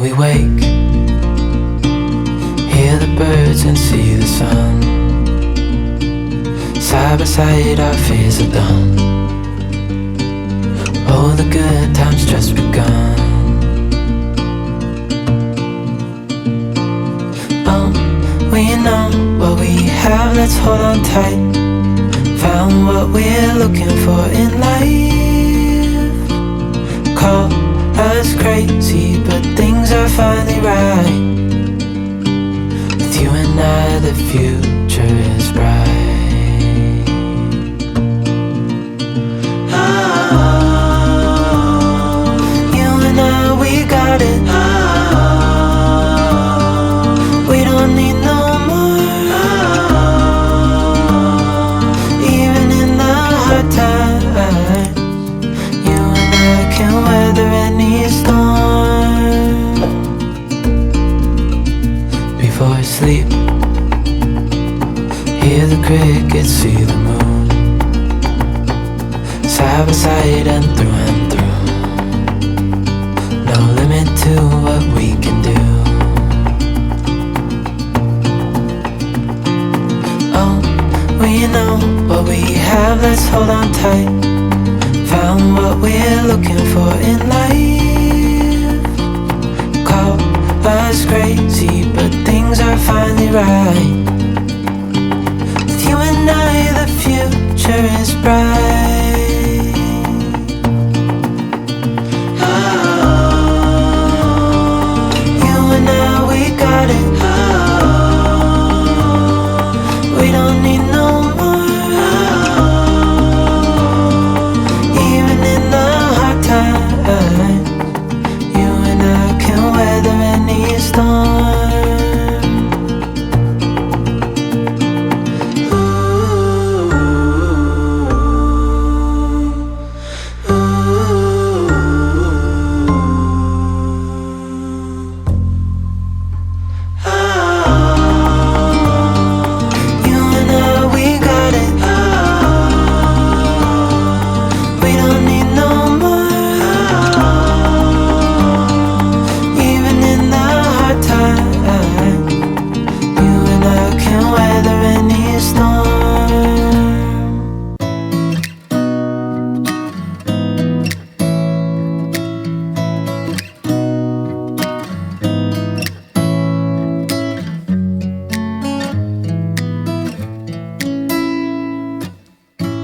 we wake, hear the birds and see the sun. Side by side our fears are done. Oh, the good times just begun. Oh, we know what we have, let's hold on tight. Found what we're looking for in life. Call us crazy, but things are finally right. With you and I, the future is bright. We got it. We don't need no more. Even in the hard times, you and I can weather any storm. Before I sleep, hear the crickets, see the moon. Side by side and through and through. No limit to what we can do. Oh, we know what we have, let's hold on tight. Found what we're looking for in life. Call us crazy, but things are finally right. With you and I, the future is bright. We don't need no more. Even in the hard times, you and I can weather any storm.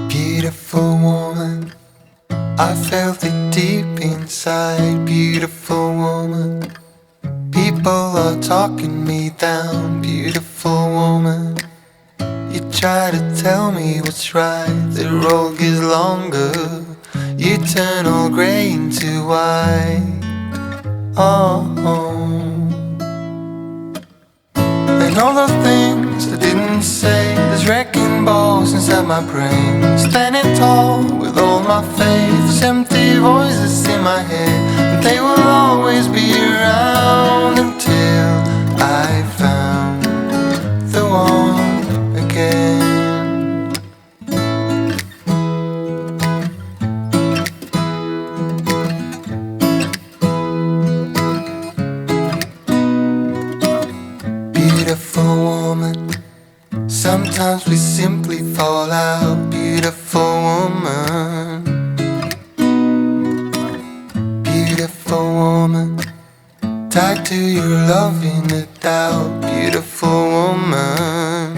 Beautiful woman, I felt it deep inside. Beautiful woman, people are talking me down. Beautiful woman, you try to tell me what's right. The road gets longer, you turn all grey into white. Oh, and all the things I didn't say, there's wrecking balls inside my brain. Standing tall with all my faith, empty voices in my head, and they will always be around until I found the one again. Beautiful woman, sometimes we simply fall out. Beautiful woman, beautiful woman, tied to your love in a doubt. Beautiful woman,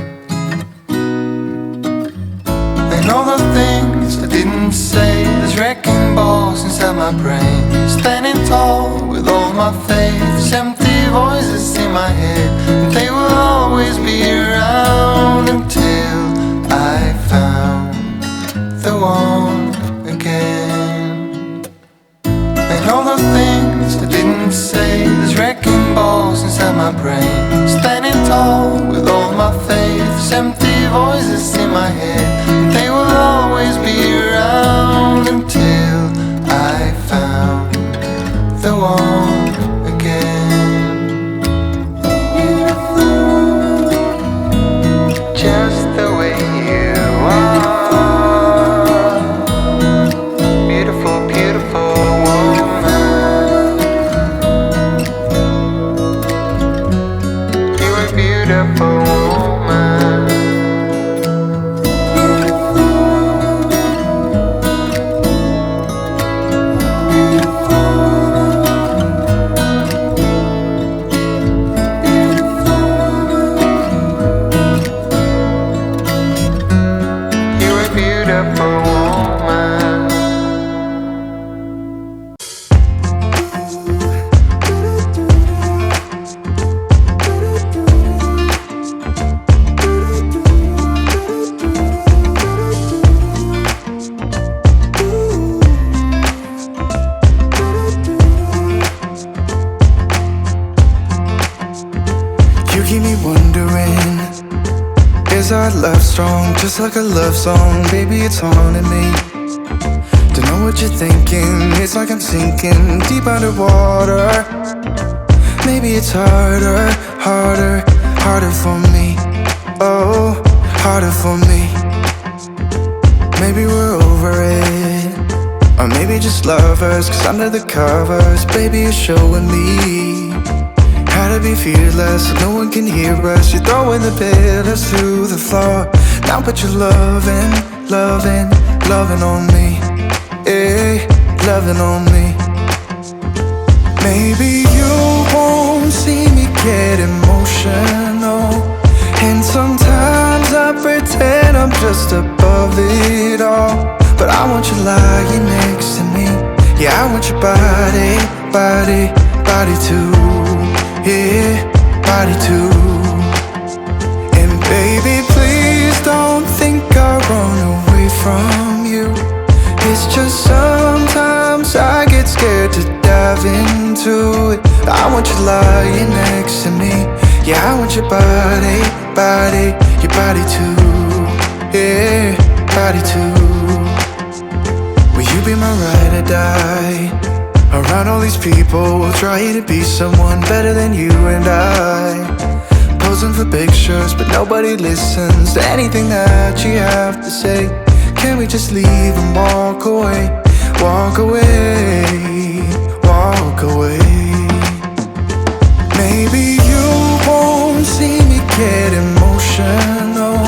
and all the things I didn't say, there's wrecking balls inside my brain. Standing tall with all my faith, empty voices in my head, and they will always be around until I found the one again. And all the things I didn't say, there's wrecking balls inside my brain. Standing tall with all my faith, empty voices in my head, and they will always be around until I found the one again. Just the way you are, beautiful, beautiful woman. 'cause our love's strong, just like a love song. Baby, it's haunting me. Don't know what you're thinking, it's like I'm sinking deep underwater. Maybe it's harder, harder, harder for me. Oh, harder for me. Maybe we're over it, or maybe just lovers, 'cause under the covers, baby, you're showing me how to be fearless so no one can hear us. You're throwing the pillars through the floor. Now put your loving, loving, loving on me. Hey, loving on me. Maybe you won't see me get emotional, and sometimes I pretend I'm just above it all. But I want you lying next to me. Yeah, I want your body, body, body too. Yeah, body too. And baby, please don't think I'll run away from you. It's just sometimes I get scared to dive into it. I want you lying next to me. Yeah, I want your body, body, your body too. Yeah, body too. Will you be my ride or die? Around all these people, we'll try to be someone better than you and I. Posing for pictures, but nobody listens to anything that you have to say. Can we just leave and walk away? Walk away, walk away. Maybe you won't see me get emotional,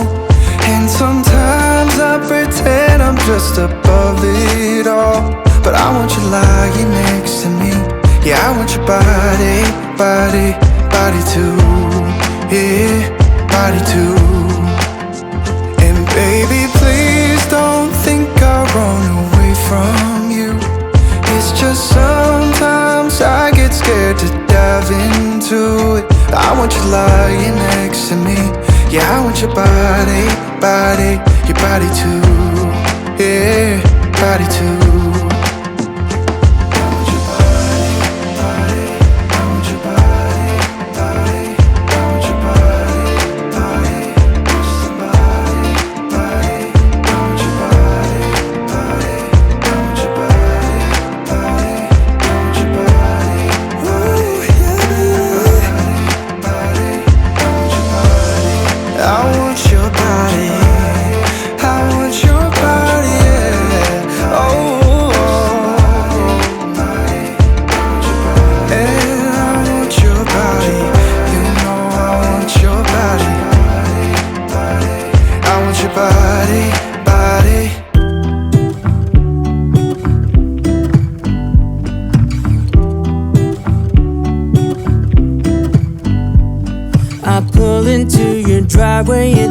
and sometimes I pretend I'm just above it all. But I want you lying next to me. Yeah, I want your body, body, body too. Yeah, body too. And baby, please don't think I'll run away from you. It's just sometimes I get scared to dive into it. I want you lying next to me. Yeah, I want your body, body, your body too. Yeah, body too.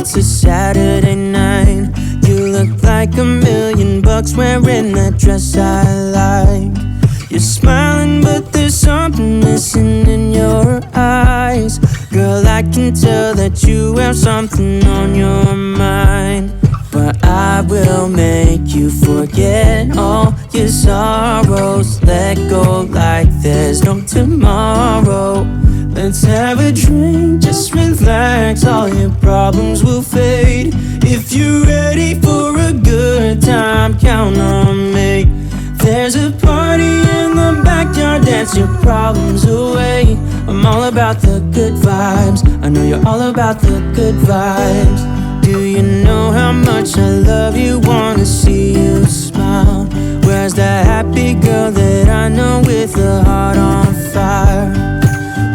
It's a Saturday night. You look like $1,000,000 wearing that dress I like. You're smiling, but there's something missing in your eyes. Girl, I can tell that you have something on your mind. But I will make you forget all your sorrows. Let go like there's no tomorrow. Let's have a drink, just relax, all your problems will fade. If you're ready for a good time, count on me. There's a party in the backyard, dance your problems away. I'm all about the good vibes, I know you're all about the good vibes. Do you know how much I love you, wanna see you smile? Where's that happy girl that I know with a heart on fire?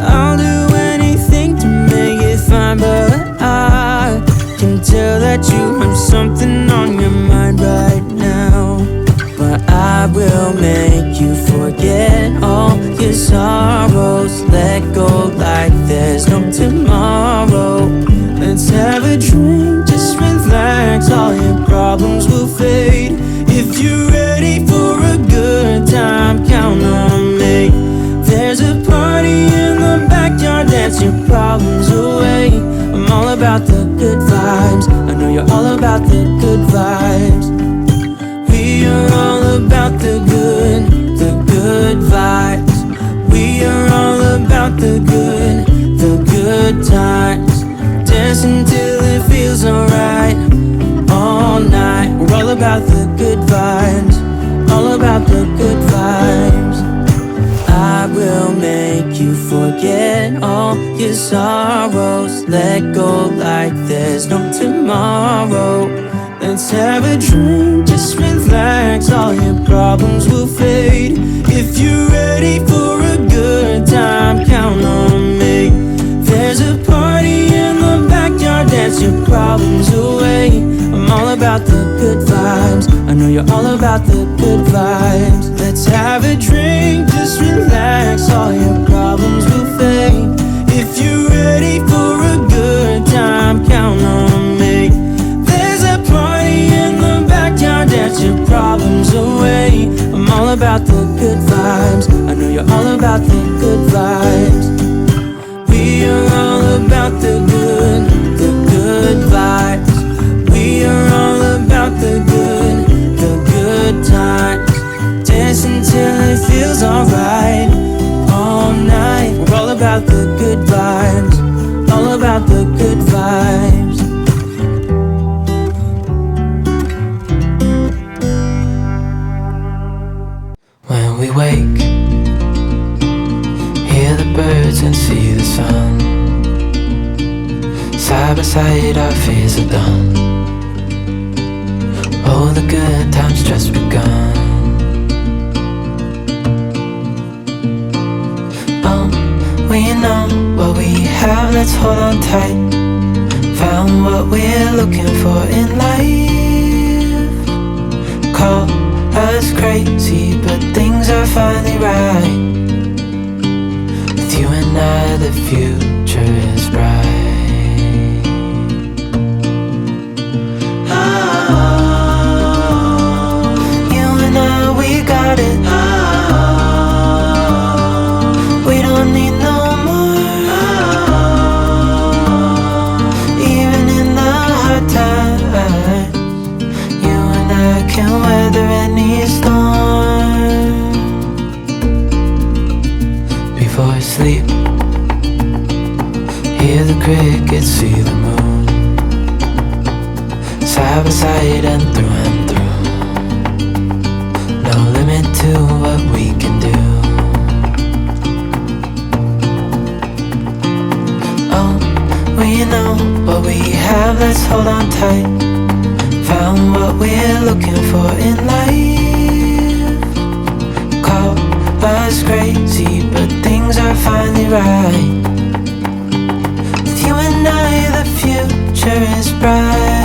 I'll do anything to make it fine, but I can tell that you have something on your mind right now. But I will make you forget all your sorrows. Let go like there's no tomorrow. Let's have a drink, just relax, all your problems will fade. If you're ready for a good time, count on me. There's a party in the backyard, dance your problems away. I'm all about the good vibes, I know you're all about the good vibes. We are all about the good vibes. We are all about the good times. Dancing till it feels feels alright. All night, we're all about the good vibes. All about the good vibes. I will make you forget all your sorrows. Let go like there's no tomorrow. Let's have a drink, just relax. All your problems will fade. If you're ready for a good time, count on me. There's a party in the backyard, dance your problems away. I'm all about the good vibes. I know you're all about the good vibes. Let's have a drink, just relax. All your problems will fade. If you're ready for a good time, count on me. There's a party in the backyard, dance your problems away. I'm all about the good vibes. I know you're all about the good vibes. We are all about the good vibes. We are all about the good times. Dance until it feels alright. All night, we're all about the good vibes. All about the good vibes. When we wake, hear the birds and see the sun. Side by side our fears are done. Oh, the good times just begun. We know what we have, let's hold on tight. Found what we're looking for in life. Call us crazy, but things are finally right. With you and I, the future is bright. You and I, we got it. We don't need no more. Even in the hard times, you and I can weather any storm. Before sleep, hear the crickets, see the moon. Side by side and through. No limit to what we can do. We know what we have, let's hold on tight. Found what we're looking for in life. Call us crazy, but things are finally right. With you and I, the future is bright.